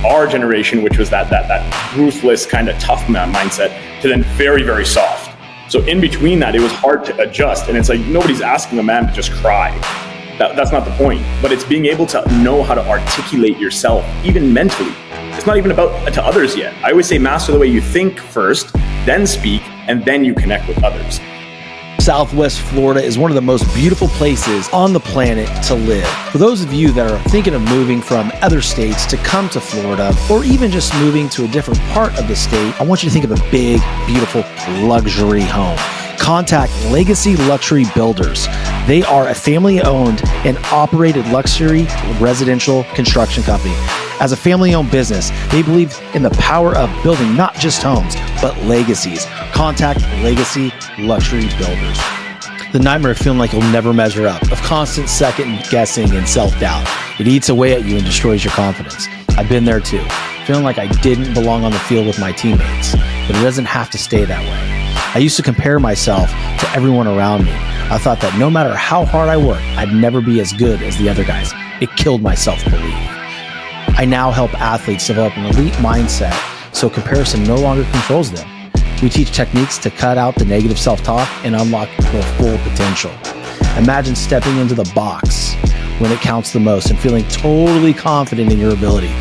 our generation, which was that ruthless kind of tough mindset, to then very, very soft. So in between that, it was hard to adjust. And it's like, nobody's asking a man to just cry. That's not the point. But it's being able to know how to articulate yourself, even mentally. It's not even about to others yet. I always say master the way you think first, then speak, and then you connect with others. Southwest Florida is one of the most beautiful places on the planet to live. For those of you that are thinking of moving from other states to come to Florida, or even just moving to a different part of the state, I want you to think of a big, beautiful luxury home. Contact Legacy Luxury Builders. They are a family-owned and operated luxury residential construction company. As a family-owned business, they believe in the power of building not just homes, but legacies. Contact Legacy Luxury Builders. The nightmare of feeling like you'll never measure up, of constant second guessing and self-doubt. It eats away at you and destroys your confidence. I've been there too, feeling like I didn't belong on the field with my teammates, but it doesn't have to stay that way. I used to compare myself to everyone around me. I thought that no matter how hard I worked, I'd never be as good as the other guys. It killed my self-belief. I now help athletes develop an elite mindset so comparison no longer controls them. We teach techniques to cut out the negative self-talk and unlock their full potential. Imagine stepping into the box when it counts the most and feeling totally confident in your ability,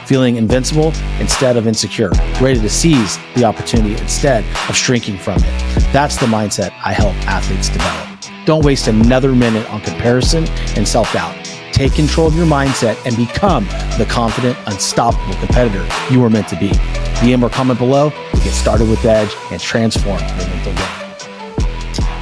feeling invincible instead of insecure, ready to seize the opportunity instead of shrinking from it. That's the mindset I help athletes develop. Don't waste another minute on comparison and self-doubt. Take control of your mindset and become the confident, unstoppable competitor you were meant to be. DM or comment below to get started with the Edge and transform your mental game.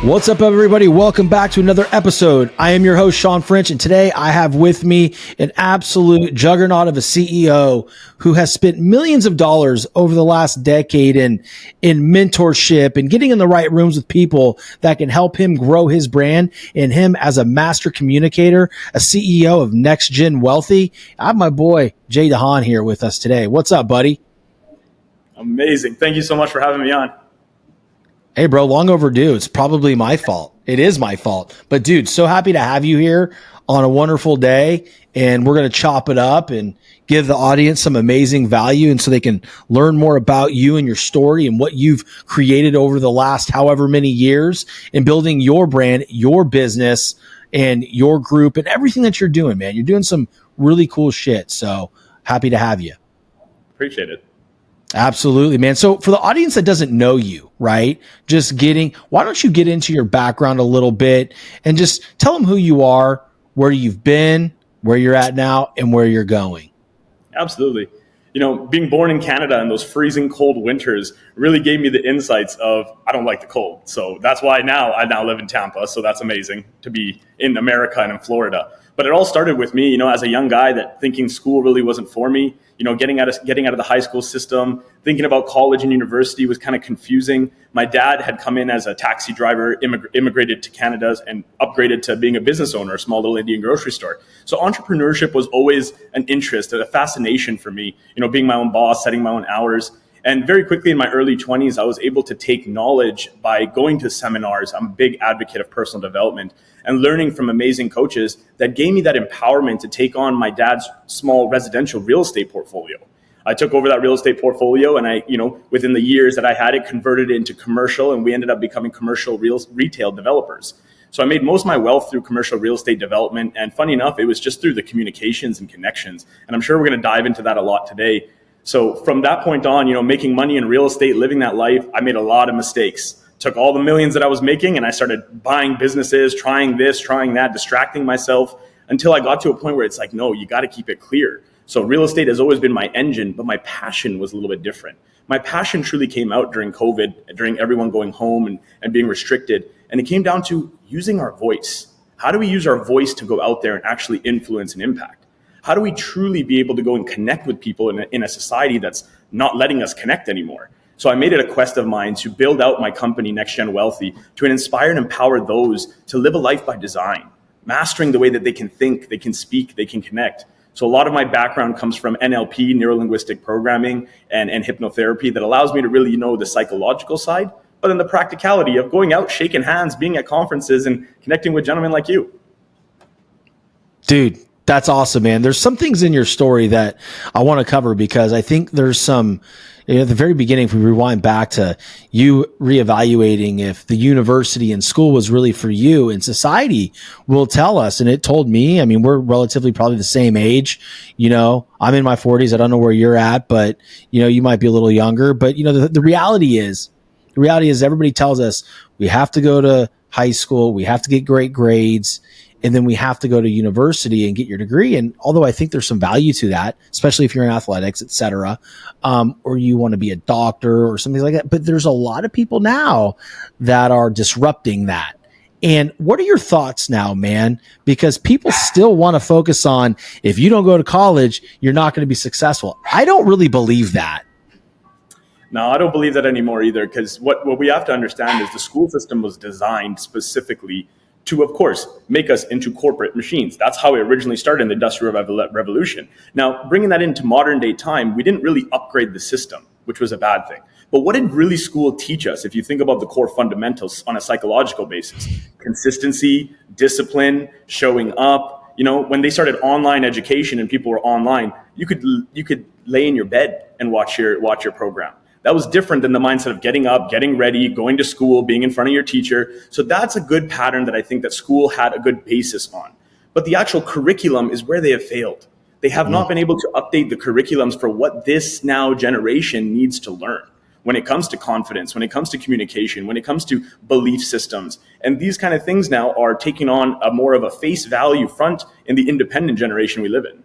What's up, everybody? Welcome back to another episode. I am your host, Shawn, and today I have with me an absolute juggernaut of a CEO who has spent millions of dollars over the last decade in mentorship and getting in the right rooms with people that can help him grow his brand and him as a master communicator, a CEO of Next Gen Wealthy. I have my boy, Jay Dhahan, here with us today. What's up, buddy? Amazing. Thank you so much for having me on. Hey, bro, long overdue. It's probably my fault. It is my fault. But, dude, so happy to have you here on a wonderful day. And we're going to chop it up and give the audience some amazing value. And so they can learn more about you and your story and what you've created over the last however many years in building your brand, your business, and your group and everything that you're doing, man. You're doing some really cool shit. So happy to have you. Appreciate it. Absolutely, man. So for the audience that doesn't know you, right, why don't you get into your background a little bit and just tell them who you are, where you've been, where you're at now, and where you're going. Absolutely. You know, being born in Canada in those freezing cold winters really gave me the insights of I don't like the cold. So that's why I now live in Tampa. So that's amazing to be in America and in Florida. But it all started with me, you know, as a young guy that thinking school really wasn't for me, you know, getting out of the high school system, thinking about college and university was kind of confusing. My dad had come in as a taxi driver, immigrated to Canada and upgraded to being a business owner, a small little Indian grocery store. So entrepreneurship was always an interest, a fascination for me, you know, being my own boss, setting my own hours. And very quickly in my early 20s, I was able to take knowledge by going to seminars. I'm a big advocate of personal development and learning from amazing coaches that gave me that empowerment to take on my dad's small residential real estate portfolio. I took over that real estate portfolio and I, you know, within the years that I had it, converted it into commercial, and we ended up becoming commercial retail developers. So I made most of my wealth through commercial real estate development. And funny enough, it was just through the communications and connections. And I'm sure we're going to dive into that a lot today. So from that point on, you know, making money in real estate, living that life, I made a lot of mistakes. Took all the millions that I was making and I started buying businesses, trying this, trying that, distracting myself until I got to a point where it's like, no, you got to keep it clear. So real estate has always been my engine, but my passion was a little bit different. My passion truly came out during COVID, during everyone going home and being restricted. And it came down to using our voice. How do we use our voice to go out there and actually influence and impact? How do we truly be able to go and connect with people in a society that's not letting us connect anymore? So I made it a quest of mine to build out my company, Next Gen Wealthy, to inspire and empower those to live a life by design, mastering the way that they can think, they can speak, they can connect. So a lot of my background comes from NLP, neuro-linguistic programming, and hypnotherapy that allows me to really know the psychological side, but then the practicality of going out, shaking hands, being at conferences, and connecting with gentlemen like you. Dude, That's awesome, man. There's some things in your story that I want to cover because I think there's some, at the very beginning, if we rewind back to you reevaluating if the university and school was really for you, and society will tell us, and it told me, I mean, we're relatively probably the same age, I'm in my 40s. I don't know where you're at, but you might be a little younger, but the reality is everybody tells us we have to go to high school, we have to get great grades, and then we have to go to university and get your degree. And although I think there's some value to that, especially if you're in athletics, et cetera, or you want to be a doctor or something like that, but there's a lot of people now that are disrupting that. And what are your thoughts now, man? Because people still want to focus on, if you don't go to college, you're not going to be successful. I don't really believe that. No, I don't believe that anymore either, because what we have to understand is the school system was designed specifically to, of course, make us into corporate machines. That's how it originally started in the Industrial Revolution. Now, bringing that into modern day time, we didn't really upgrade the system, which was a bad thing. But what did really school teach us if you think about the core fundamentals on a psychological basis? Consistency, discipline, showing up. When they started online education and people were online, you could lay in your bed and watch your program. That was different than the mindset of getting up, getting ready, going to school, being in front of your teacher. So that's a good pattern that I think that school had a good basis on. But the actual curriculum is where they have failed. They have not been able to update the curriculums for what this now generation needs to learn when it comes to confidence, when it comes to communication, when it comes to belief systems. And these kind of things now are taking on a more of a face value front in the independent generation we live in.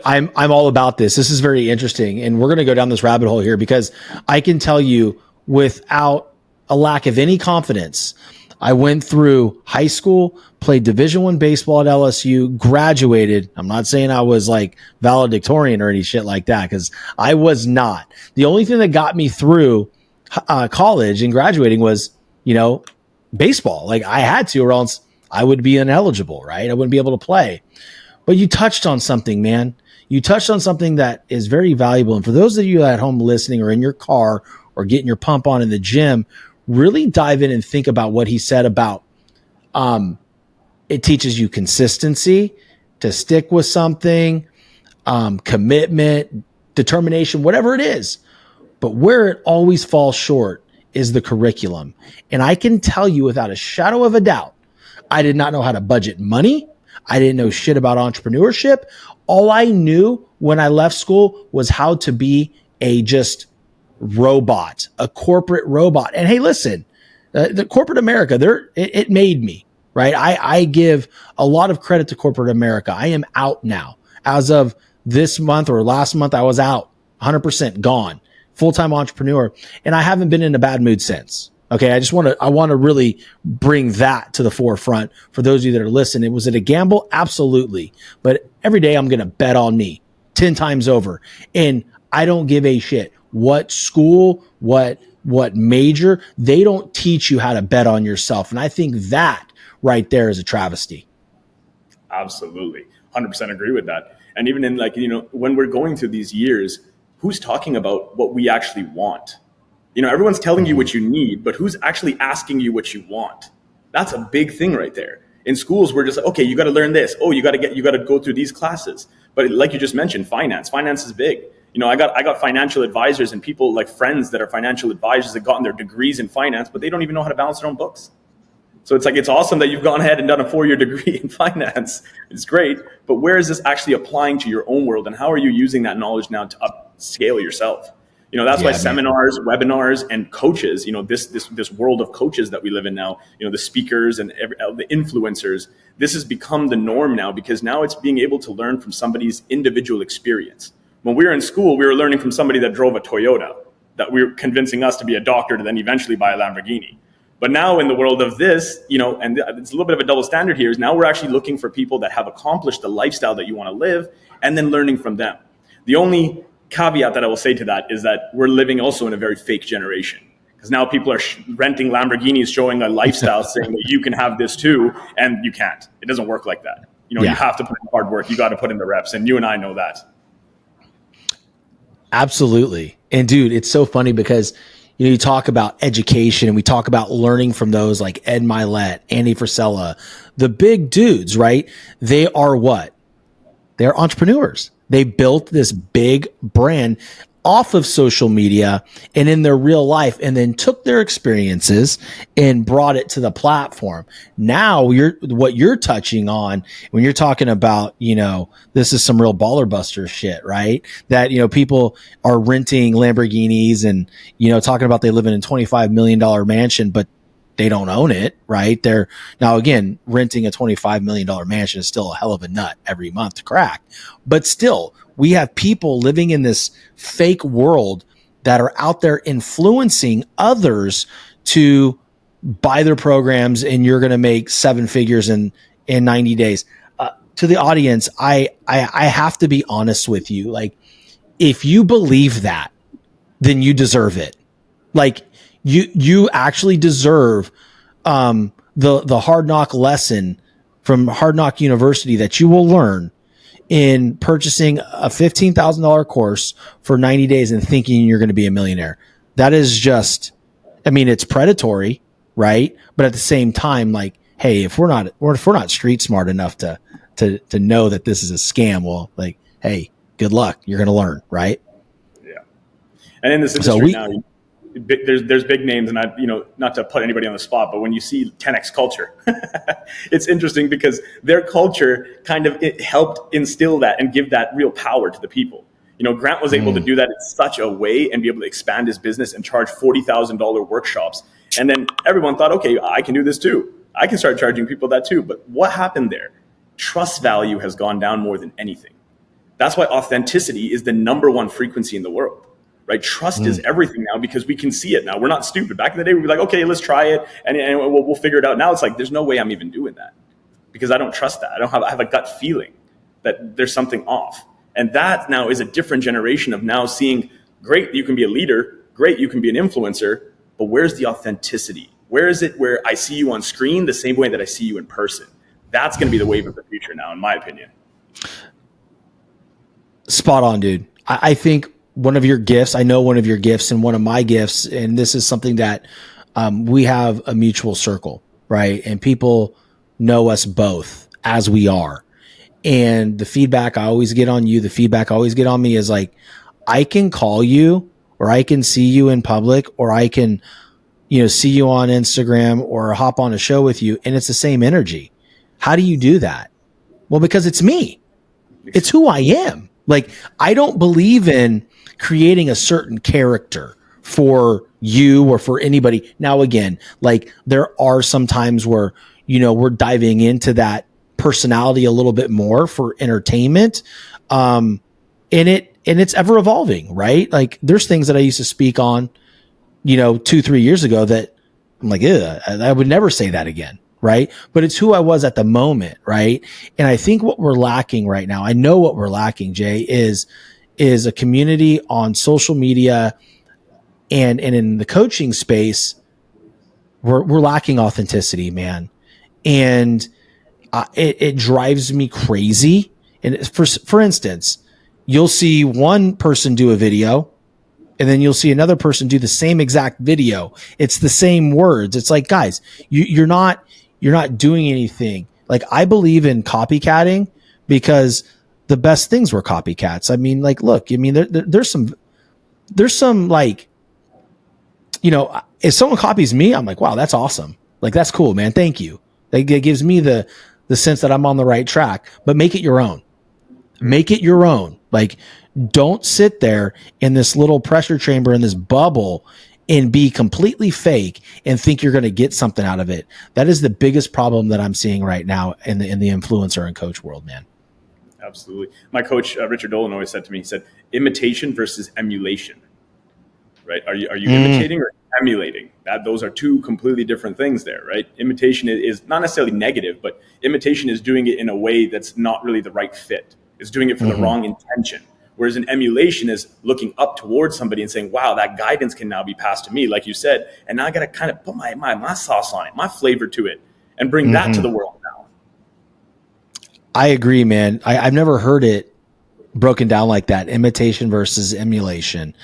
I'm all about this. This is very interesting. And we're going to go down this rabbit hole here because I can tell you without a lack of any confidence, I went through high school, played Division I baseball at LSU, graduated. I'm not saying I was like valedictorian or any shit like that, because I was not. The only thing that got me through college and graduating was, baseball. Like I had to, or else I would be ineligible, right? I wouldn't be able to play. But you touched on something, man. You touched on something that is very valuable. And for those of you at home listening or in your car or getting your pump on in the gym, really dive in and think about what he said about it teaches you consistency, to stick with something, commitment, determination, whatever it is. But where it always falls short is the curriculum. And I can tell you without a shadow of a doubt, I did not know how to budget money. I didn't know shit about entrepreneurship. All I knew when I left school was how to be a just robot, a corporate robot. And hey, listen, the corporate America, it made me, right? I give a lot of credit to corporate America. I am out now. As of this month or last month, I was out, 100% gone, full-time entrepreneur. And I haven't been in a bad mood since. Okay, I want to really bring that to the forefront for those of you that are listening. Was it a gamble? Absolutely. But every day I'm going to bet on me 10 times over. And I don't give a shit what school, what major. They don't teach you how to bet on yourself. And I think that right there is a travesty. Absolutely. 100% agree with that. And even in when we're going through these years, who's talking about what we actually want? Everyone's telling you what you need, but who's actually asking you what you want? That's a big thing right there. In schools, we're just like, okay, you got to learn this. Oh, you got to go through these classes. But like you just mentioned, finance is big. I got financial advisors and people like friends that are financial advisors that gotten their degrees in finance, but they don't even know how to balance their own books. So it's awesome that you've gone ahead and done a 4-year degree in finance. It's great. But where is this actually applying to your own world? And how are you using that knowledge now to upscale yourself? That's why seminars, webinars, and coaches, this world of coaches that we live in now, the speakers and the influencers, this has become the norm now, because now it's being able to learn from somebody's individual experience. When we were in school, we were learning from somebody that drove a Toyota, that we were convincing us to be a doctor to then eventually buy a Lamborghini. But now in the world of this, and it's a little bit of a double standard here, is now we're actually looking for people that have accomplished the lifestyle that you want to live and then learning from them. The only caveat that I will say to that is that we're living also in a very fake generation, because now people are renting Lamborghinis, showing a lifestyle, saying that you can have this too, and you can't. It doesn't work like that. You have to put in hard work. You got to put in the reps, and you and I know that. Absolutely. And dude, it's so funny because you talk about education and we talk about learning from those like Ed Milet, Andy Frisella, the big dudes, right? They are what? They're entrepreneurs. They built this big brand off of social media and in their real life, and then took their experiences and brought it to the platform. Now what you're touching on when you're talking about, this is some real baller buster shit, right? That, people are renting Lamborghinis and, talking about they live in a $25 million mansion, but they don't own it, right? They're now, again, renting a $25 million mansion is still a hell of a nut every month to crack. But still, we have people living in this fake world that are out there influencing others to buy their programs, and you're going to make seven figures in 90 days. To the audience, I have to be honest with you. Like, if you believe that, then you deserve it. Like, you actually deserve the hard knock lesson from Hard Knock University that you will learn in purchasing a $15,000 course for 90 days and thinking you're going to be a millionaire. That is just, it's predatory, right? But at the same time, like, hey, if we're not street smart enough to know that this is a scam, well, like, hey, good luck. You're going to learn, right? Yeah. And in this industry now, there's big names, and not to put anybody on the spot, but when you see 10X culture, it's interesting because their culture it helped instill that and give that real power to the people. Grant was able to do that in such a way and be able to expand his business and charge $40,000 workshops. And then everyone thought, okay, I can do this too. I can start charging people that too. But what happened there? Trust value has gone down more than anything. That's why authenticity is the number one frequency in the world. Right? Trust is everything now because we can see it now. We're not stupid. Back in the day, we'd be like, okay, let's try it and we'll figure it out. Now it's like, there's no way I'm even doing that because I don't trust that. I have a gut feeling that there's something off. And that now is a different generation of now seeing, great, you can be a leader. Great, you can be an influencer. But where's the authenticity? Where is it where I see you on screen the same way that I see you in person? That's going to be the wave of the future now, in my opinion. Spot on, dude. I think one of your gifts, and one of my gifts, and this is something that we have a mutual circle, right? And people know us both as we are. And the feedback I always get on you, the feedback I always get on me is like, I can call you, or I can see you in public, or I can, see you on Instagram or hop on a show with you, and it's the same energy. How do you do that? Well, because it's me. It's who I am. Like, I don't believe in creating a certain character for you or for anybody. Now, again, like, there are some times where, we're diving into that personality a little bit more for entertainment. And it's ever evolving, right? Like, there's things that I used to speak on, 2-3 years ago that I'm like, I would never say that again. Right. But it's who I was at the moment. Right. And I think what we're lacking right now, I know what we're lacking, Jay, is a community on social media and in the coaching space. We're lacking authenticity, man. And it drives me crazy. And for instance, you'll see one person do a video, and then you'll see another person do the same exact video. It's the same words. It's like, guys, you're not doing anything. Like, I believe in copycatting because the best things were copycats. I mean, like, look, there's some like, if someone copies me, I'm like, wow, that's awesome. Like, that's cool, man. Thank you. Like, it gives me the sense that I'm on the right track, but make it your own. Make it your own. Like, don't sit there in this little pressure chamber, in this bubble, and be completely fake and think you're going to get something out of it. That is the biggest problem that I'm seeing right now in the influencer and coach world, man. Absolutely. My coach, Richard Dolan, always said to me, he said, imitation versus emulation, right? Are you imitating or emulating? Those are two completely different things there, right? Imitation is not necessarily negative, but imitation is doing it in a way that's not really the right fit. It's doing it for the wrong intention. Whereas an emulation is looking up towards somebody and saying, wow, that guidance can now be passed to me, like you said. And now I got to kind of put my sauce on it, my flavor to it, and bring that to the world now. I agree, man. I've never heard it broken down like that. Imitation versus emulation.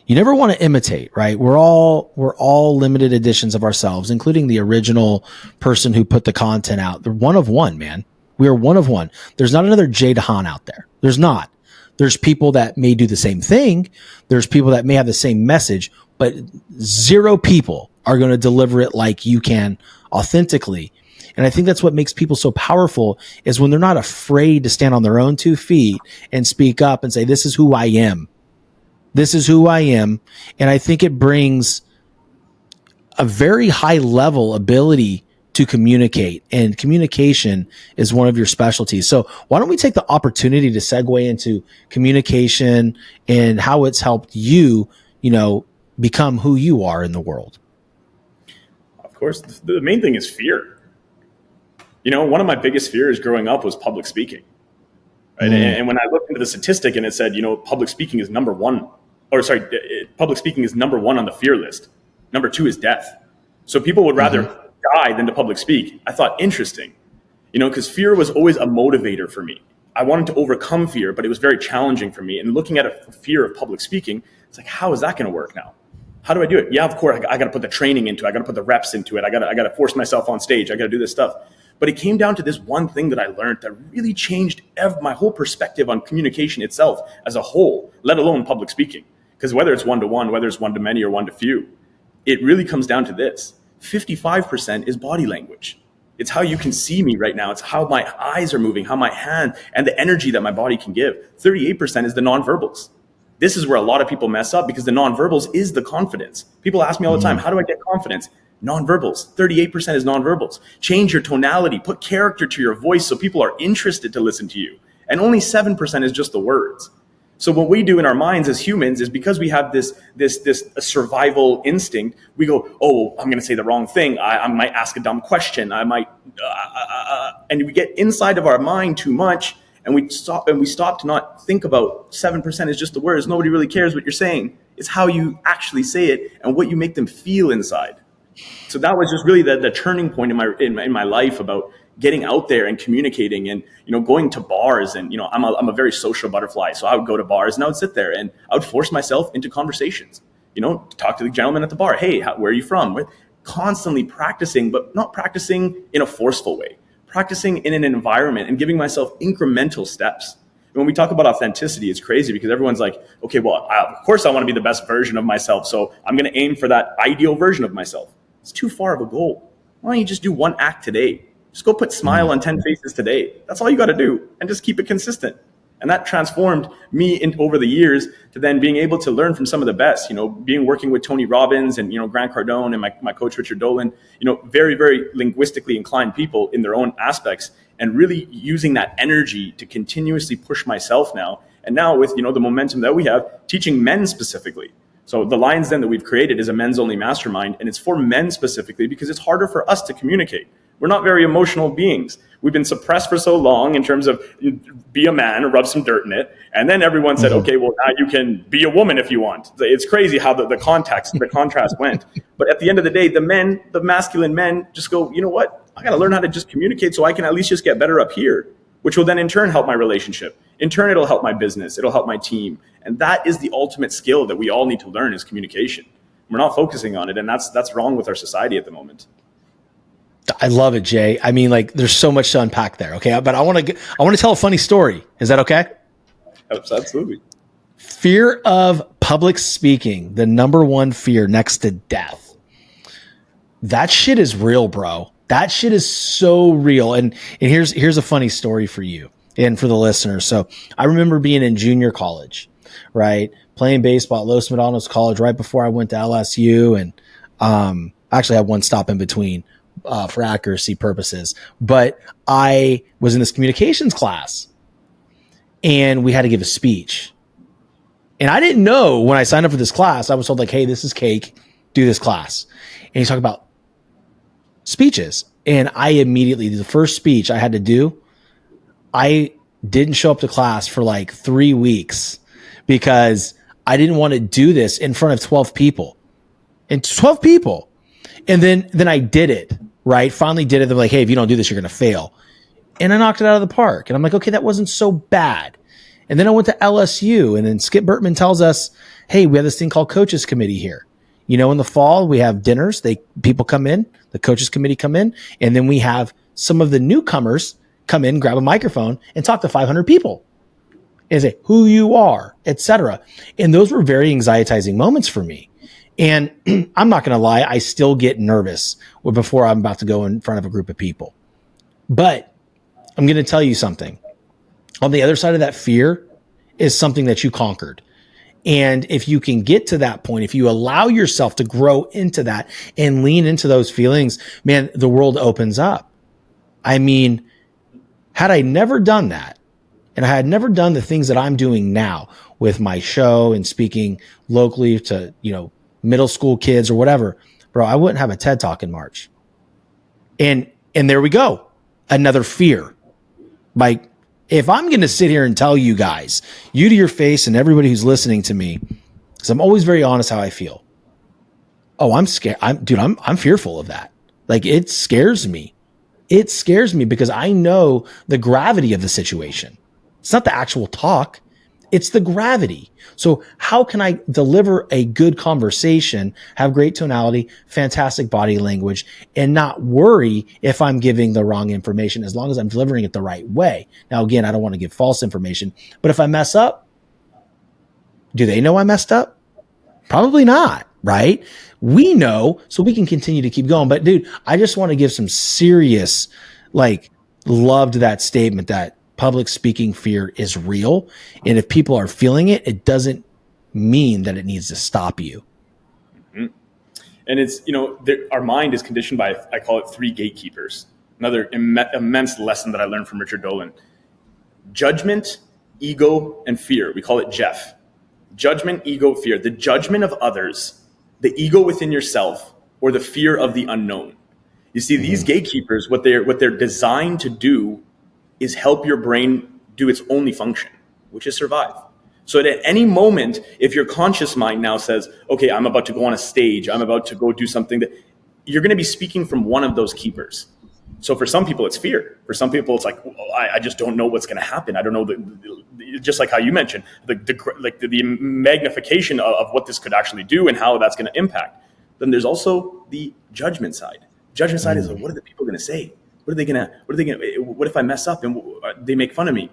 You never want to imitate, right? We're all limited editions of ourselves, including the original person who put the content out. They're one of one, man. We are one of one. There's not another Jay Dhahan out there. There's not. There's people that may do the same thing. There's people that may have the same message, but 0 people are going to deliver it like you can authentically. And I think that's what makes people so powerful, is when they're not afraid to stand on their own 2 feet and speak up and say, this is who I am. This is who I am. And I think it brings a very high level ability to communicate, and communication is one of your specialties. So why don't we take the opportunity to segue into communication and how it's helped you, become who you are in the world? Of course, the main thing is fear. One of my biggest fears growing up was public speaking. Right? And when I looked into the statistic and it said, public speaking is number one, public speaking is number 1 on the fear list. Number 2 is death. So people would rather die than to public speak. I thought, interesting, because fear was always a motivator for me. I wanted to overcome fear, but it was very challenging for me. And looking at a fear of public speaking, it's like, how is that going to work now? How do I do it? Yeah, of course, I got to put the training into it. I got to put the reps into it. I got to force myself on stage. I got to do this stuff. But it came down to this one thing that I learned that really changed my whole perspective on communication itself as a whole, let alone public speaking. Because whether it's one-to-one, whether it's one-to-many or one-to-few, it really comes down to this. 55% is body language. It's how you can see me right now. It's how my eyes are moving, how my hand and the energy that my body can give. 38% is the nonverbals. This is where a lot of people mess up, because the nonverbals is the confidence. People ask me all the time, how do I get confidence? Nonverbals. 38% is nonverbals. Change your tonality, put character to your voice so people are interested to listen to you. And only 7% is just the words. So what we do in our minds as humans is, because we have this survival instinct, we go, oh, I'm going to say the wrong thing. I might ask a dumb question. I might, and we get inside of our mind too much, and we stop to not think about 7% is just the words. Nobody really cares what you're saying. It's how you actually say it and what you make them feel inside. So that was just really the turning point in my life about getting out there and communicating, and going to bars, and I'm a very social butterfly, so I would go to bars and I would sit there and I would force myself into conversations. Talk to the gentleman at the bar. Hey, where are you from? We're constantly practicing, but not practicing in a forceful way. Practicing in an environment and giving myself incremental steps. And when we talk about authenticity, it's crazy, because everyone's like, okay, well, of course I want to be the best version of myself, so I'm going to aim for that ideal version of myself. It's too far of a goal. Why don't you just do 1 act today? Just go put smile on 10 faces today. That's all you got to do, and just keep it consistent. And that transformed me over the years to then being able to learn from some of the best, working with Tony Robbins and, Grant Cardone and my coach, Richard Dolan, very, very linguistically inclined people in their own aspects, and really using that energy to continuously push myself now. And now with, the momentum that we have, teaching men specifically. So the Lions Den that we've created is a men's only mastermind, and it's for men specifically because it's harder for us to communicate. We're not very emotional beings. We've been suppressed for so long in terms of be a man or rub some dirt in it. And then everyone said, okay, well, now you can be a woman if you want. It's crazy how the contrast went. But at the end of the day, the masculine men just go, you know what? I got to learn how to just communicate so I can at least just get better up here, which will then in turn help my relationship. In turn, it'll help my business. It'll help my team. And that is the ultimate skill that we all need to learn, is communication. We're not focusing on it. And that's wrong with our society at the moment. I love it, Jay. I mean, there's so much to unpack there. Okay. But I want to tell a funny story. Is that okay? Absolutely. Fear of public speaking, the number 1 fear next to death. That shit is real, bro. That shit is so real. And here's a funny story for you and for the listeners. So I remember being in junior college, right? Playing baseball at Los Medanos College right before I went to LSU. And actually I had one stop in between for accuracy purposes. But I was in this communications class and we had to give a speech. And I didn't know when I signed up for this class, I was told hey, this is cake, do this class. And he's talking about speeches. And I immediately, the first speech I had to do, I didn't show up to class for 3 weeks because I didn't want to do this in front of 12 people. And 12 people. And then I did it, right? Finally did it. They're like, hey, if you don't do this, you're going to fail. And I knocked it out of the park. And I'm like, okay, that wasn't so bad. And then I went to LSU, and then Skip Bertman tells us, hey, we have this thing called Coaches Committee here. In the fall, we have dinners. People come in, the Coaches Committee come in, and then we have some of the newcomers come in, grab a microphone and talk to 500 people and say who you are, etc. And those were very anxietizing moments for me. And I'm not going to lie, I still get nervous before I'm about to go in front of a group of people. But I'm going to tell you something. On the other side of that fear is something that you conquered. And if you can get to that point, if you allow yourself to grow into that and lean into those feelings, man, the world opens up. I mean, had I never done that, and I had never done the things that I'm doing now with my show and speaking locally to, middle school kids or whatever, bro, I wouldn't have a TED Talk in March. And there we go. Another fear. Like, if I'm going to sit here and tell you guys, you to your face and everybody who's listening to me, because I'm always very honest how I feel. Oh, I'm scared. I'm fearful of that. Like, it scares me. It scares me because I know the gravity of the situation. It's not the actual talk. It's the gravity. So how can I deliver a good conversation, have great tonality, fantastic body language, and not worry if I'm giving the wrong information as long as I'm delivering it the right way? Now, again, I don't want to give false information, but if I mess up, do they know I messed up? Probably not, right? We know, so we can continue to keep going. But dude, I just want to give some serious, love to that statement that public speaking fear is real. And if people are feeling it, it doesn't mean that it needs to stop you. Mm-hmm. And it's, our mind is conditioned by, I call it 3 gatekeepers. Another immense lesson that I learned from Richard Dolan. Judgment, ego, and fear. We call it Jeff. Judgment, ego, fear. The judgment of others, the ego within yourself, or the fear of the unknown. You see, these gatekeepers, what they're designed to do is help your brain do its only function, which is survive. So at any moment, if your conscious mind now says, okay, I'm about to go on a stage, I'm about to go do something, that you're going to be speaking from one of those keepers. So for some people, it's fear. For some people, it's like, I just don't know what's going to happen. I don't know, just like how you mentioned, the magnification of what this could actually do and how that's going to impact. Then there's also the judgment side. Judgment side is, what are the people going to say? What if I mess up and they make fun of me?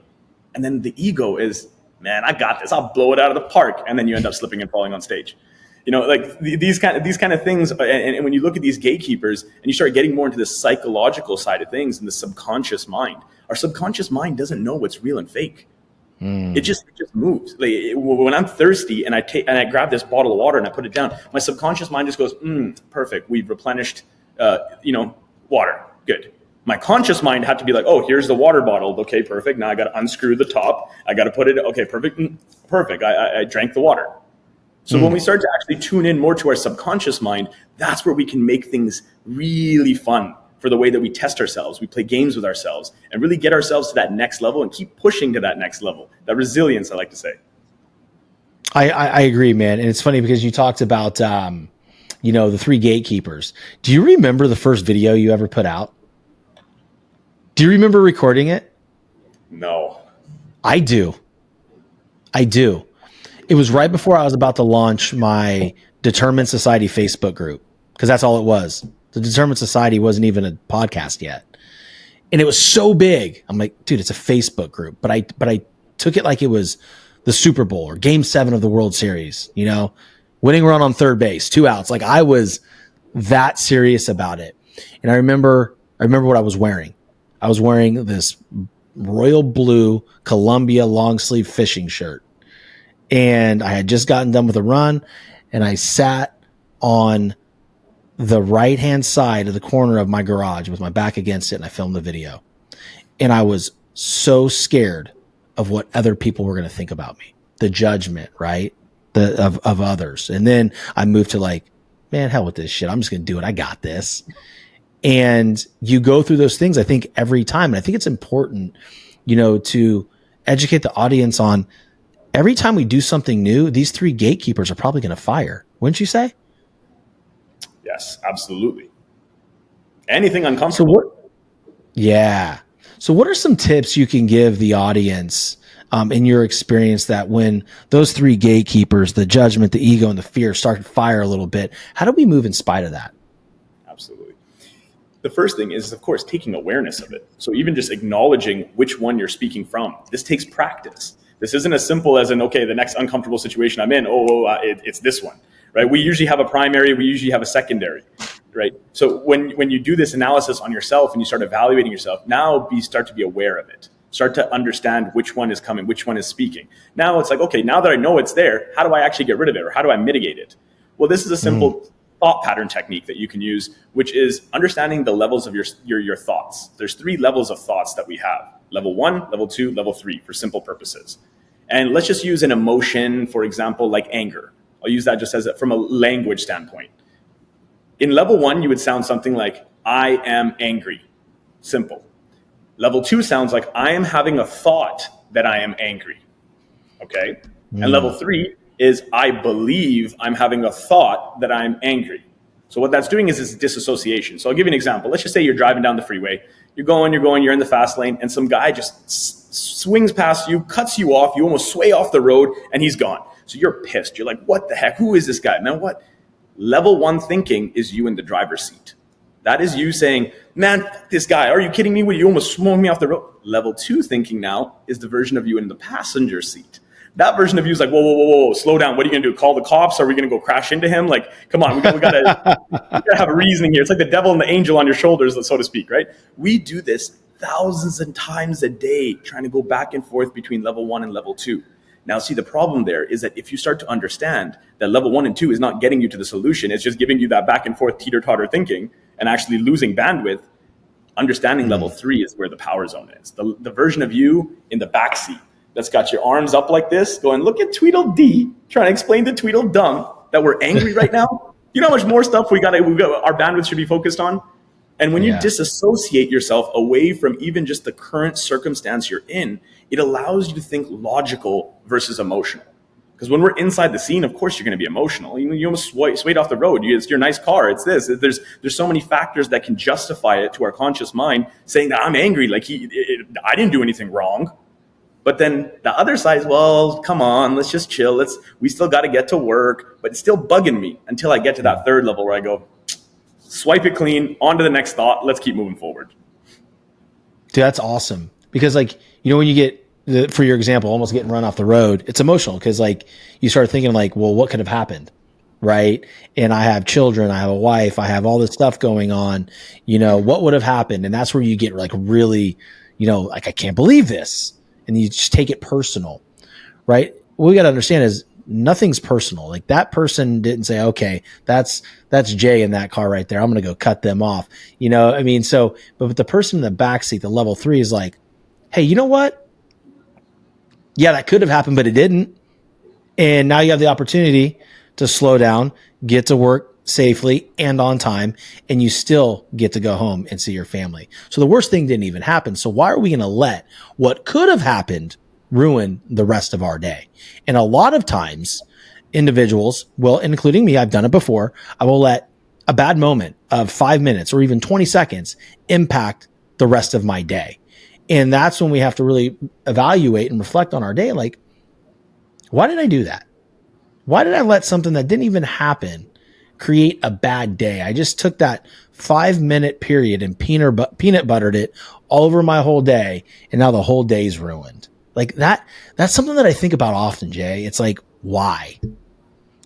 And then the ego is, man, I got this. I'll blow it out of the park. And then you end up slipping and falling on stage. These kind of things. And when you look at these gatekeepers and you start getting more into the psychological side of things and the subconscious mind, our subconscious mind doesn't know what's real and fake. It just moves. When I'm thirsty and I grab this bottle of water and I put it down, my subconscious mind just goes, perfect. We've replenished, water. Good. My conscious mind had to be like, oh, here's the water bottle. Okay, perfect. Now I got to unscrew the top. I got to put it. Okay, perfect. Perfect. I drank the water. So when we start to actually tune in more to our subconscious mind, that's where we can make things really fun for the way that we test ourselves. We play games with ourselves and really get ourselves to that next level and keep pushing to that next level. That resilience, I like to say. I agree, man. And it's funny because you talked about, the 3 gatekeepers. Do you remember the first video you ever put out? Do you remember recording it? No. I do. It was right before I was about to launch my Determined Society Facebook group, because that's all it was. The Determined Society wasn't even a podcast yet. And it was so big. I'm like, dude, it's a Facebook group. But I took it like it was the Super Bowl or Game 7 of the World Series, winning run on third base, 2 outs. Like, I was that serious about it. And I remember what I was wearing. I was wearing this royal blue Columbia long sleeve fishing shirt. And I had just gotten done with a run, and I sat on the right-hand side of the corner of my garage with my back against it, and I filmed the video. And I was so scared of what other people were going to think about me, the judgment, right? Of others. And then I moved to man, hell with this shit. I'm just going to do it. I got this. And you go through those things, I think, every time. And I think it's important, to educate the audience on every time we do something new, these 3 gatekeepers are probably going to fire. Wouldn't you say? Yes, absolutely. Anything uncomfortable. So what are some tips you can give the audience in your experience that when those 3 gatekeepers, the judgment, the ego, and the fear start to fire a little bit, how do we move in spite of that? Absolutely. the first thing is, of course, taking awareness of it. So even just acknowledging which one you're speaking from. This takes practice. This isn't as simple as okay, the next uncomfortable situation I'm in, it's this one, right? We usually have a primary, we usually have a secondary, right? So when you do this analysis on yourself and you start evaluating yourself, now start to be aware of it. Start to understand which one is coming, which one is speaking. Now it's like, okay, now that I know it's there, how do I actually get rid of it, or how do I mitigate it? Well, this is a simple thought pattern technique that you can use, which is understanding the levels of your thoughts. There's 3 levels of thoughts that we have: level 1, level 2, level 3, for simple purposes. And let's just use an emotion, for example, like anger. I'll use that just as from a language standpoint. In level 1, you would sound something like, I am angry. Simple. Level 2 sounds like, I am having a thought that I am angry. Okay? And level 3 is, I believe I'm having a thought that I'm angry. So what that's doing is it's disassociation. So I'll give you an example. Let's just say you're driving down the freeway. You're going, you're in the fast lane, and some guy just swings past you, cuts you off. You almost sway off the road, and he's gone. So you're pissed. You're like, what the heck? Who is this guy? Man, what? Level 1 thinking is you in the driver's seat. That is you saying, man, fuck this guy. Are you kidding me? You almost swung me off the road. Level 2 thinking now is the version of you in the passenger seat. That version of you is like, whoa, slow down. What are you going to do? Call the cops? Are we going to go crash into him? Like, come on, we got to have a reasoning here. It's like the devil and the angel on your shoulders, so to speak, right? We do this thousands of times a day, trying to go back and forth between level 1 and level 2. Now, see, the problem there is that if you start to understand that level 1 and 2 is not getting you to the solution, it's just giving you that back and forth teeter-totter thinking and actually losing bandwidth, understanding level 3 is where the power zone is. The version of you in the backseat that's got your arms up like this, going, look at Tweedledee, trying to explain to Tweedledum that we're angry right now. You know how much more stuff we got our bandwidth should be focused on? And when you disassociate yourself away from even just the current circumstance you're in, it allows you to think logical versus emotional. Because when we're inside the scene, of course, you're going to be emotional. You almost swayed off the road. It's your nice car. It's this. There's so many factors that can justify it to our conscious mind, saying that I'm angry, like I didn't do anything wrong. But then the other side is, well, come on, let's just chill. We still got to get to work, but it's still bugging me until I get to that 3rd level where I go, swipe it clean, on to the next thought. Let's keep moving forward. Dude, that's awesome. Because when you get, for your example, almost getting run off the road, it's emotional because you start thinking well, what could have happened? Right. And I have children, I have a wife, I have all this stuff going on, what would have happened? And that's where you get really, I can't believe this. And you just take it personal, right? What we got to understand is nothing's personal. Like that person didn't say, okay, that's Jay in that car right there. I'm going to go cut them off. But the person in the backseat, the level 3 is like, hey, you know what? Yeah, that could have happened, but it didn't. And now you have the opportunity to slow down, get to work safely and on time, and you still get to go home and see your family. So the worst thing didn't even happen. So why are we going to let what could have happened ruin the rest of our day? And a lot of times individuals will, including me, I've done it before. I will let a bad moment of 5 minutes or even 20 seconds impact the rest of my day. And that's when we have to really evaluate and reflect on our day. Like, why did I do that? Why did I let something that didn't even happen create a bad day? I just took that 5-minute period and peanut buttered it all over my whole day. And now the whole day's ruined. Like that's something that I think about often, Jay. It's like, why?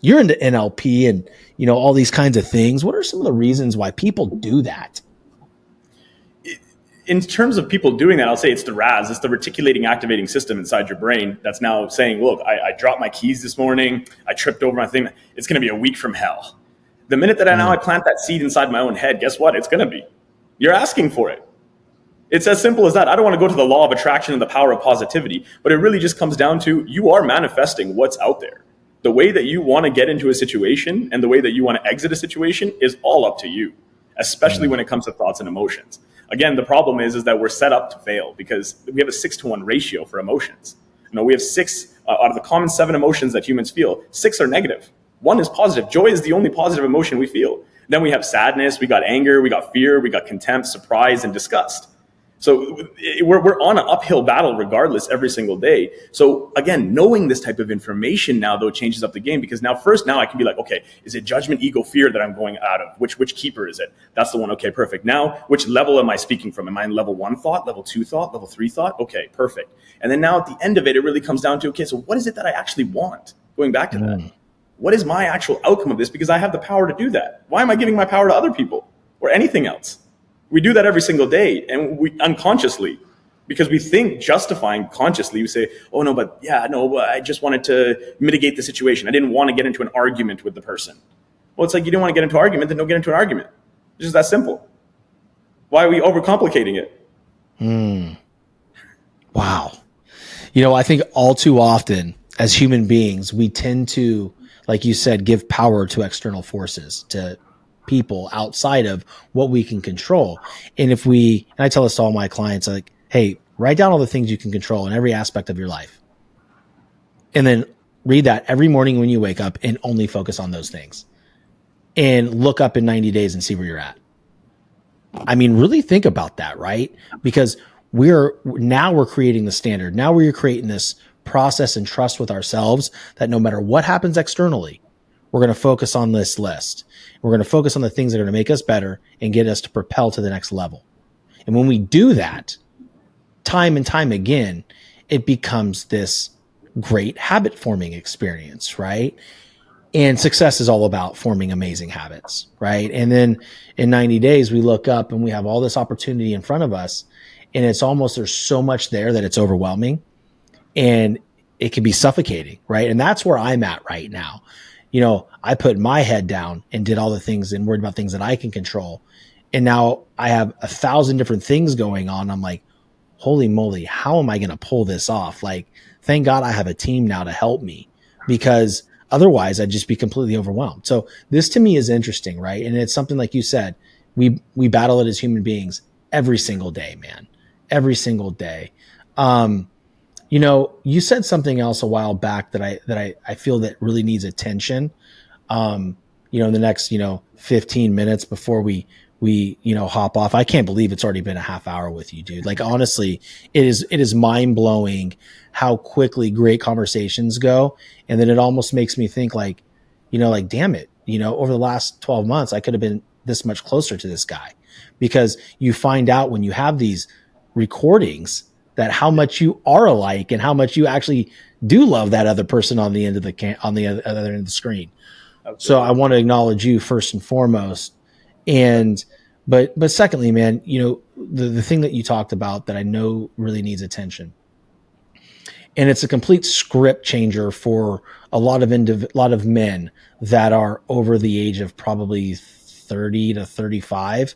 You're into NLP and, all these kinds of things. What are some of the reasons why people do that? In terms of people doing that, I'll say it's the RAS. It's the reticulating activating system inside your brain that's now saying, look, I dropped my keys this morning. I tripped over my thing. It's going to be a week from hell. The minute that I plant that seed inside my own head, guess what? It's going to be. You're asking for it. It's as simple as that. I don't want to go to the law of attraction and the power of positivity, but it really just comes down to you are manifesting what's out there. The way that you want to get into a situation and the way that you want to exit a situation is all up to you, especially when it comes to thoughts and emotions. Again, the problem is that we're set up to fail because we have a 6-to-1 ratio for emotions. We have 6 out of the common 7 emotions that humans feel. 6 are negative. 1 is positive. Joy is the only positive emotion we feel. Then we have sadness, we got anger, we got fear, we got contempt, surprise, and disgust. So we're on an uphill battle regardless every single day. So again, knowing this type of information now, though, changes up the game, because now I can be like, okay, is it judgment, ego, fear that I'm going out of? Which keeper is it? That's the one. Okay, perfect. Now, which level am I speaking from? Am I in level 1 thought, level 2 thought, level 3 thought? Okay, perfect. And then now at the end of it, it really comes down to, okay, so what is it that I actually want? Going back to that. What is my actual outcome of this? Because I have the power to do that. Why am I giving my power to other people or anything else? We do that every single day, and we unconsciously, because we think justifying consciously. We say, oh, no, but I just wanted to mitigate the situation. I didn't want to get into an argument with the person. Well, it's like, you don't want to get into an argument, then don't get into an argument. It's just that simple. Why are we overcomplicating it? Wow. I think all too often as human beings, we tend to, like you said, give power to external forces, to people outside of what we can control. And I tell this to all my clients, like, hey, write down all the things you can control in every aspect of your life. And then read that every morning when you wake up and only focus on those things. And look up in 90 days and see where you're at. I mean, really think about that, right? Because we're creating the standard. Now we're creating this process and trust with ourselves that no matter what happens externally, we're going to focus on this list. We're going to focus on the things that are going to make us better and get us to propel to the next level. And when we do that, time and time again, it becomes this great habit forming experience, right? And success is all about forming amazing habits, right? And then in 90 days, we look up and we have all this opportunity in front of us. And it's almost, there's so much there that it's overwhelming and it can be suffocating, right? And that's where I'm at right now. I put my head down and did all the things and worried about things that I can control. And now I have 1,000 different things going on. I'm like, holy moly, how am I going to pull this off? Like, thank God I have a team now to help me, because otherwise I'd just be completely overwhelmed. So this to me is interesting, right? And it's something, like you said, we battle it as human beings every single day, man, every single day. You said something else a while back that I feel that really needs attention. In the next, 15 minutes before we hop off. I can't believe it's already been a half hour with you, dude. Like, honestly, it is mind blowing how quickly great conversations go. And then it almost makes me think like, damn it, over the last 12 months, I could have been this much closer to this guy, because you find out when you have these recordings that how much you are alike and how much you actually do love that other person on the end of the other end of the screen. Absolutely. So I want to acknowledge you first and foremost. But secondly, man, the thing that you talked about that I know really needs attention, and it's a complete script changer for a lot of men that are over the age of probably 30 to 35.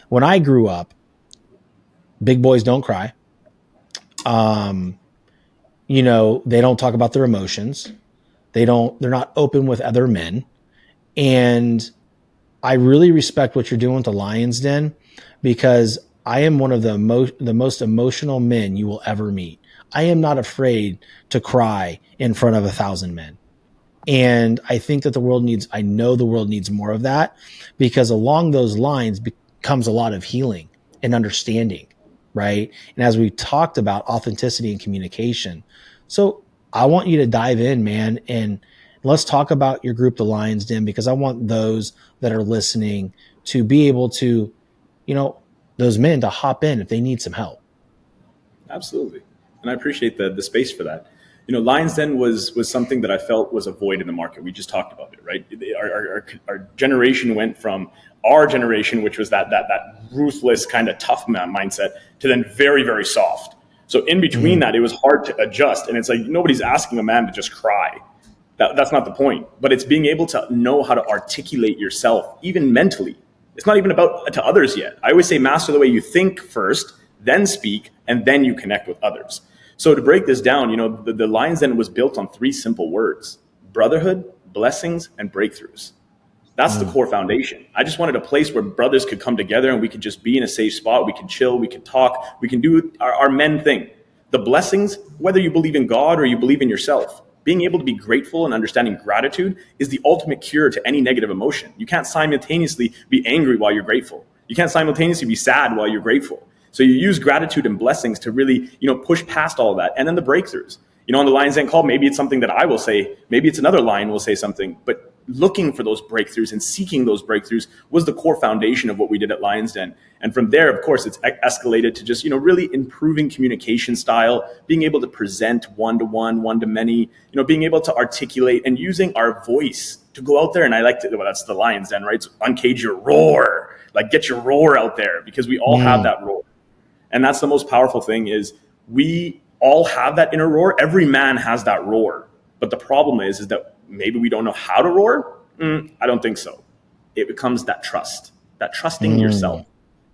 When I grew up, big boys don't cry. They don't talk about their emotions. They're not open with other men. And I really respect what you're doing with the Lion's Den, because I am one of the most emotional men you will ever meet. I am not afraid to cry in front of 1,000 men. And I think that I know the world needs more of that, because along those lines comes a lot of healing and understanding, right? And as we talked about, authenticity and communication. So I want you to dive in, man, and let's talk about your group, the Lion's Den, because I want those that are listening to be able to, those men to hop in if they need some help. Absolutely. And I appreciate the space for that. Lion's Den was something that I felt was a void in the market. We just talked about it, right? Our generation went from our generation, which was that ruthless kind of tough mindset, to then very, very soft. So in between that, it was hard to adjust. And it's like, nobody's asking a man to just cry. That's not the point. But it's being able to know how to articulate yourself, even mentally. It's not even about to others yet. I always say master the way you think first, then speak, and then you connect with others. So to break this down, the Lion's Den was built on 3 simple words: brotherhood, blessings, and breakthroughs. That's the core foundation. I just wanted a place where brothers could come together and we could just be in a safe spot. We could chill, we could talk, we can do our men thing. The blessings, whether you believe in God or you believe in yourself, being able to be grateful and understanding gratitude is the ultimate cure to any negative emotion. You can't simultaneously be angry while you're grateful. You can't simultaneously be sad while you're grateful. So you use gratitude and blessings to really, push past all of that. And then the breakthroughs. On the Lions Den call, maybe it's something that I will say, maybe it's another lion will say something, but looking for those breakthroughs and seeking those breakthroughs was the core foundation of what we did at Lions Den. And from there, of course, it's escalated to just, really improving communication style, being able to present one-to-one, one-to-many, being able to articulate and using our voice to go out there. And I like to, well, that's the Lions Den, right? So uncage your roar, like get your roar out there, because we all have that roar. And that's the most powerful thing is we all have that inner roar. Every man has that roar. But the problem is that maybe we don't know how to roar. I don't think so. It becomes that trusting yourself.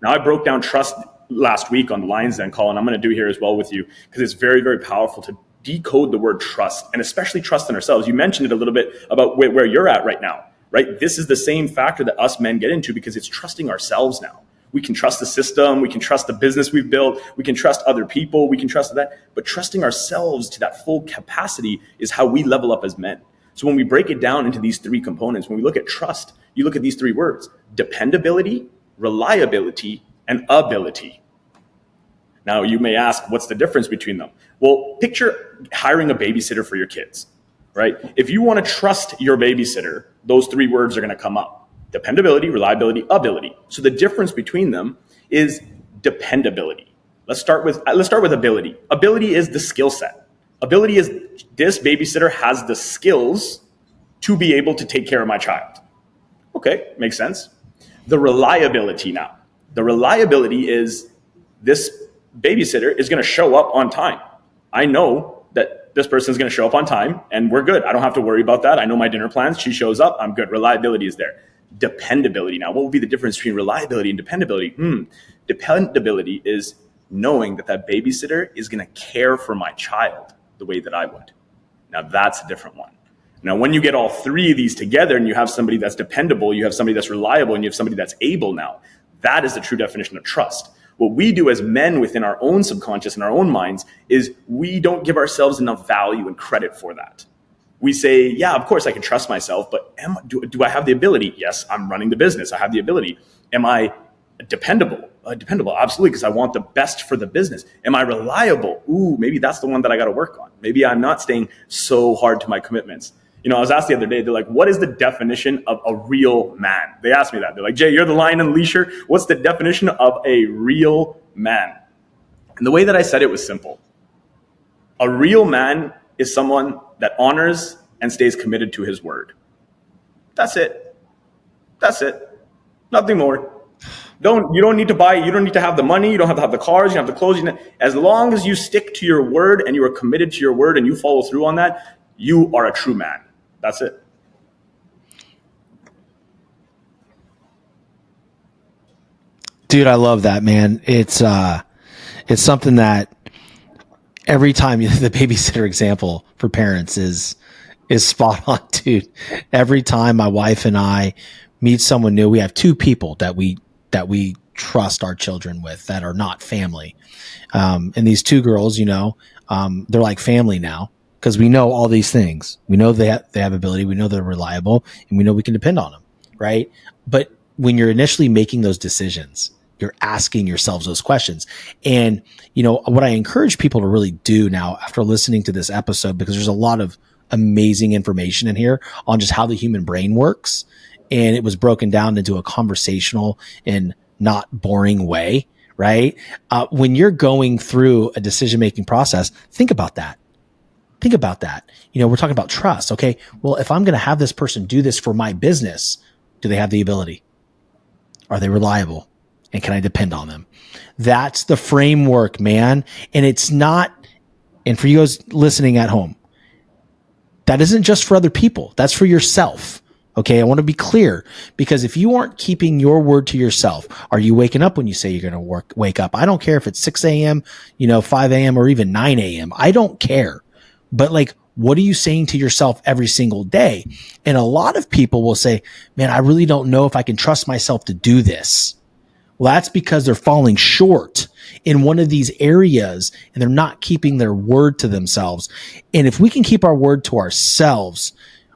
Now, I broke down trust last week on the Lions Den call, and I'm going to do here as well with you, because it's very, very powerful to decode the word trust, and especially trust in ourselves. You mentioned it a little bit about where you're at right now, right? This is the same factor that us men get into, because it's trusting ourselves now. We can trust the system. We can trust the business we've built. We can trust other people. We can trust that. But trusting ourselves to that full capacity is how we level up as men. So when we break it down into these three components, when we look at trust, you look at these three words: dependability, reliability, and ability. Now, you may ask, what's the difference between them? Well, picture hiring a babysitter for your kids, right? If you want to trust your babysitter, those three words are going to come up: dependability, reliability, ability. So the difference between them is dependability. Let's start with ability. Ability is the skill set. Ability is this babysitter has the skills to be able to take care of my child. Okay, makes sense. The reliability now. The reliability is this babysitter is going to show up on time. I know that this person is going to show up on time and we're good. I don't have to worry about that. I know my dinner plans. She shows up. I'm good. Reliability is there. Dependability. Now, what would be the difference between reliability and dependability? Dependability is knowing that babysitter is going to care for my child the way that I would. Now, that's a different one. Now, when you get all three of these together and you have somebody that's dependable, you have somebody that's reliable, and you have somebody that's able now, that is the true definition of trust. What we do as men within our own subconscious and our own minds is we don't give ourselves enough value and credit for that. We say, yeah, of course I can trust myself, but do I have the ability? Yes, I'm running the business. I have the ability. Am I dependable? Dependable, absolutely, because I want the best for the business. Am I reliable? Ooh, maybe that's the one that I got to work on. Maybe I'm not staying so hard to my commitments. I was asked the other day, they're like, what is the definition of a real man? They asked me that. They're like, Jay, you're the lion and leasher. What's the definition of a real man? And the way that I said it was simple. A real man is someone that honors and stays committed to his word. That's it. That's it. Nothing more. You don't need to buy, you don't need to have the money, you don't have to have the cars, you don't have the clothes. As long as you stick to your word and you are committed to your word and you follow through on that, you are a true man. That's it. Dude, I love that, man. It's something that every time the babysitter example for parents is spot on, dude. Every time my wife and I meet someone new, we have two people that we trust our children with that are not family. And these two girls, they're like family now because we know all these things. We know they have ability. We know they're reliable, and we know we can depend on them, right? But when you're initially making those decisions, you're asking yourselves those questions. And, what I encourage people to really do now after listening to this episode, because there's a lot of amazing information in here on just how the human brain works. And it was broken down into a conversational and not boring way, right? When you're going through a decision-making process, think about that. Think about that. We're talking about trust. Okay. Well, if I'm going to have this person do this for my business, do they have the ability? Are they reliable? And can I depend on them? That's the framework, man. And it's not, and for you guys listening at home, that isn't just for other people. That's for yourself. Okay. I want to be clear, because if you aren't keeping your word to yourself, are you waking up when you say you're going to wake up? I don't care if it's 6 a.m., 5 a.m. or even 9 a.m. I don't care. But what are you saying to yourself every single day? And a lot of people will say, man, I really don't know if I can trust myself to do this. Well, that's because they're falling short in one of these areas and they're not keeping their word to themselves. And if we can keep our word to ourselves,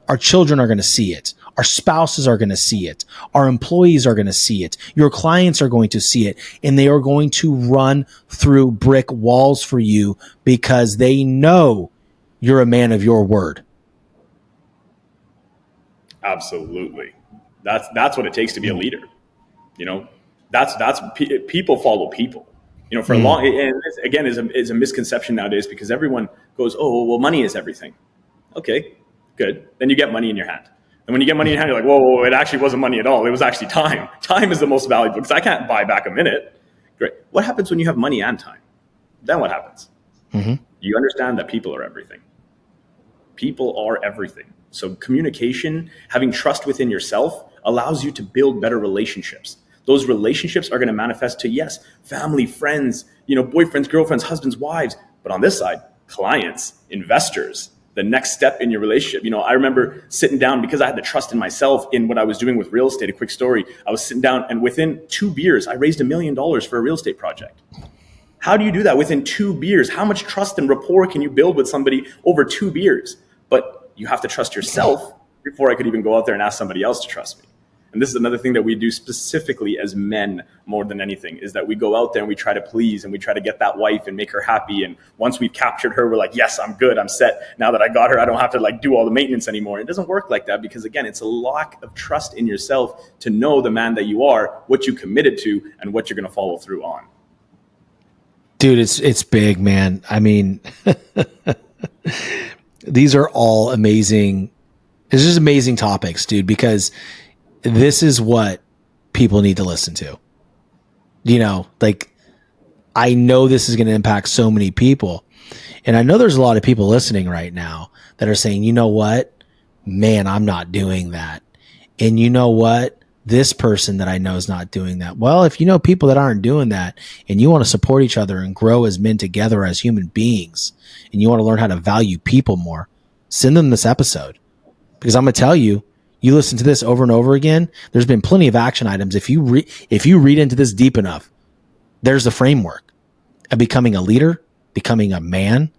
our children are going to see it. Our spouses are going to see it. Our employees are going to see it. Your clients are going to see it, and they are going to run through brick walls for you because they know you're a man of your word. Absolutely. That's what it takes to be a leader. You know, people follow people. You know, for a long, and this, again, is a misconception nowadays because everyone goes, oh, well, money is everything. Okay, good. Then you get money in your hand. And when you get money in your hand, you're like, whoa, it actually wasn't money at all. It was actually time. Time is the most valuable because I can't buy back a minute. Great. What happens when you have money and time? Then what happens? You understand that people are everything. People are everything. So communication, having trust within yourself allows you to build better relationships. Those relationships are going to manifest to, yes, family, friends, you know, boyfriends, girlfriends, husbands, wives. But on this side, clients, investors, the next step in your relationship. You know, I remember sitting down because I had the trust in myself in what I was doing with real estate. A quick story. I was sitting down and within 2 beers, I raised $1 million for a real estate project. How do you do that within 2 beers? How much trust and rapport can you build with somebody over 2 beers? But you have to trust yourself before I could even go out there and ask somebody else to trust me. And this is another thing that we do specifically as men more than anything, is that we go out there and we try to please and we try to get that wife and make her happy. And once we've captured her, we're like, yes, I'm good. I'm set. Now that I got her, I don't have to like do all the maintenance anymore. It doesn't work like that because, again, it's a lack of trust in yourself to know the man that you are, what you committed to, and what you're going to follow through on. Dude, it's big, man. I mean, these are all amazing. It's just amazing topics, dude, because this is what people need to listen to. You know, like, I know this is going to impact so many people. And I know there's a lot of people listening right now that are saying, you know what, man, I'm not doing that. And you know what, this person that I know is not doing that. Well, if you know people that aren't doing that and you want to support each other and grow as men together as human beings, and you want to learn how to value people more, send them this episode. Because I'm going to tell you, you listen to this over and over again, there's been plenty of action items. If you read into this deep enough, there's the framework of becoming a leader, becoming a man,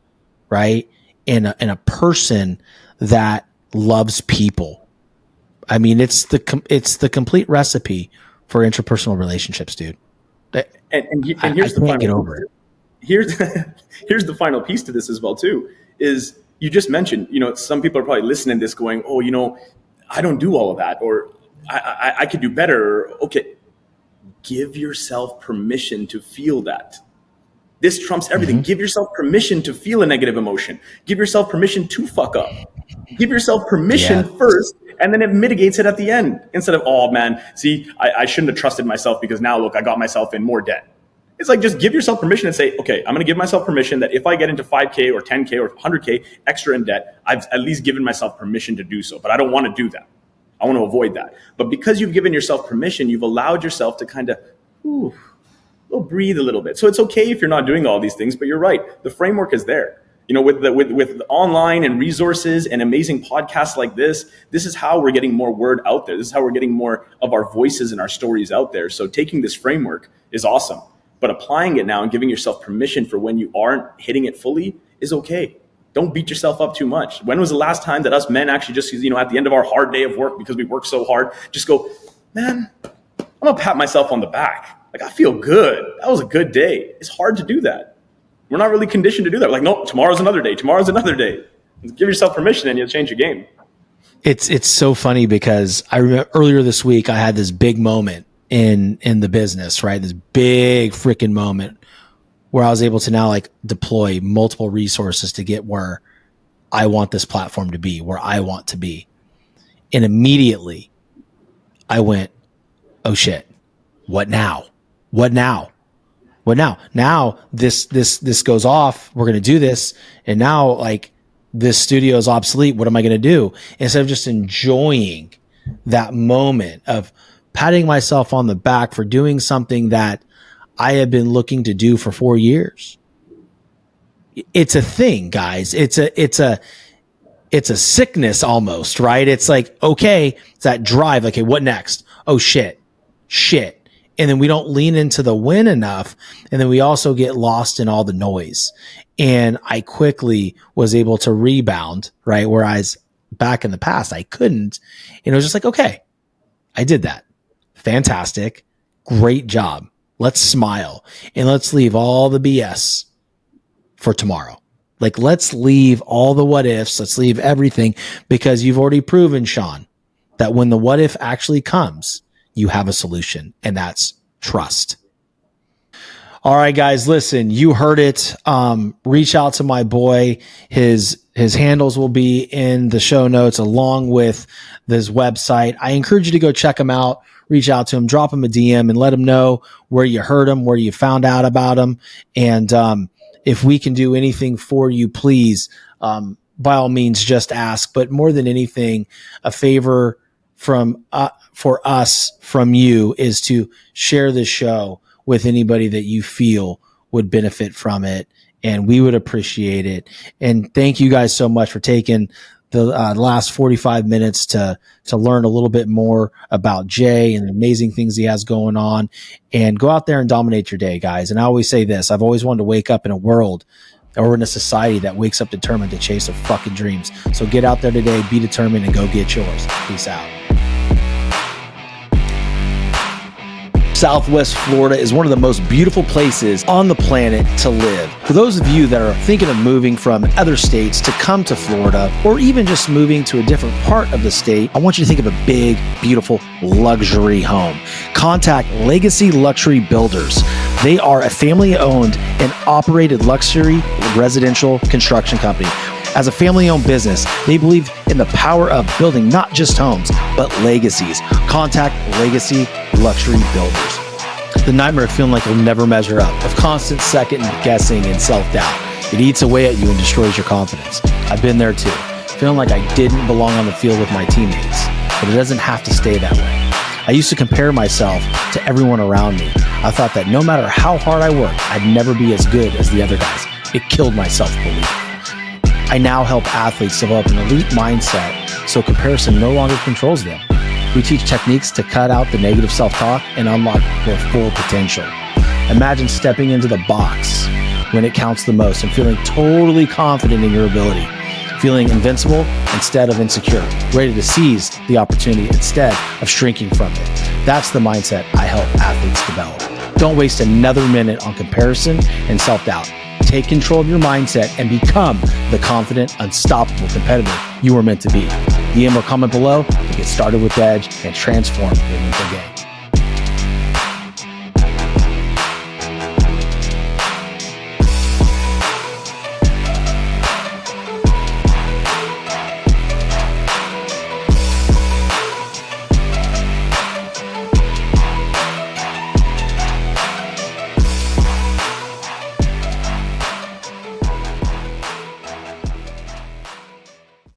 right? And a person that loves people. I mean, it's the complete recipe for interpersonal relationships, dude. And here's the final get over it. Here's the final piece to this as well too, is you just mentioned, you know, some people are probably listening to this going, oh, you know, I don't do all of that, or I could do better. Okay, give yourself permission to feel that. This trumps everything. Give yourself permission to feel a negative emotion. Give yourself permission to fuck up. Give yourself permission first, and then it mitigates it at the end. Instead of, oh man, see, I shouldn't have trusted myself because now look, I got myself in more debt. It's like, just give yourself permission and say, okay, I'm going to give myself permission that if I get into 5K or 10K or 100K extra in debt, I've at least given myself permission to do so. But I don't want to do that. I want to avoid that. But because you've given yourself permission, you've allowed yourself to kind of breathe a little bit. So it's okay if you're not doing all these things, but you're right. The framework is there. You know, with online and resources and amazing podcasts like this is how we're getting more word out there. This is how we're getting more of our voices and our stories out there. So taking this framework is awesome. But applying it now and giving yourself permission for when you aren't hitting it fully is okay. Don't beat yourself up too much. When was the last time that us men actually just, you know, at the end of our hard day of work, because we work so hard, just go, man, I'm going to pat myself on the back. Like, I feel good. That was a good day. It's hard to do that. We're not really conditioned to do that. We're like, no, tomorrow's another day. Tomorrow's another day. Give yourself permission and you'll change your game. It's so funny because I remember earlier this week, I had this big moment in the business, right? This big freaking moment where I was able to now like deploy multiple resources to get where I want this platform to be, where I want to be. And immediately I went, oh shit, what now? What now? What now? Now this goes off. We're going to do this. And now like this studio is obsolete. What am I going to do? Instead of just enjoying that moment of patting myself on the back for doing something that I have been looking to do for 4 years. It's a thing, guys. It's a sickness almost, right? It's like, okay, it's that drive. Okay, what next? Oh shit. And then we don't lean into the win enough. And then we also get lost in all the noise. And I quickly was able to rebound, right? Whereas back in the past, I couldn't. And it was just like, okay, I did that. Fantastic. Great job. Let's smile and let's leave all the BS for tomorrow. Like, let's leave all the what ifs. Let's leave everything, because you've already proven, Shawn, that when the what if actually comes, you have a solution, and that's trust. All right, guys, listen, you heard it. Reach out to my boy. His handles will be in the show notes along with this website. I encourage you to go check him out. Reach out to him, drop him a DM, and let him know where you heard him, where you found out about him. And if we can do anything for you, please, by all means, just ask. But more than anything, a favor for us from you is to share this show with anybody that you feel would benefit from it. And we would appreciate it. And thank you guys so much for taking the last 45 minutes to learn a little bit more about Jay and the amazing things he has going on. And go out there and dominate your day, guys. And I always say this, I've always wanted to wake up in a world or in a society that wakes up determined to chase their fucking dreams. So get out there today, be determined, and go get yours. Peace out. Southwest Florida is one of the most beautiful places on the planet to live. For those of you that are thinking of moving from other states to come to Florida, or even just moving to a different part of the state, I want you to think of a big, beautiful luxury home. Contact Legacy Luxury Builders. They are a family-owned and operated luxury residential construction company. As a family-owned business, they believe in the power of building not just homes, but legacies. Contact Legacy Luxury Builders. The nightmare of feeling like you'll never measure up, of constant second guessing and self-doubt. It eats away at you and destroys your confidence. I've been there too, feeling like I didn't belong on the field with my teammates, but it doesn't have to stay that way. I used to compare myself to everyone around me. I thought that no matter how hard I worked, I'd never be as good as the other guys. It killed my self-belief. I now help athletes develop an elite mindset so comparison no longer controls them. We teach techniques to cut out the negative self-talk and unlock their full potential. Imagine stepping into the box when it counts the most and feeling totally confident in your ability, feeling invincible instead of insecure, ready to seize the opportunity instead of shrinking from it. That's the mindset I help athletes develop. Don't waste another minute on comparison and self-doubt. Take control of your mindset and become the confident, unstoppable competitor you were meant to be. DM or comment below to get started with Edge and transform your mental game.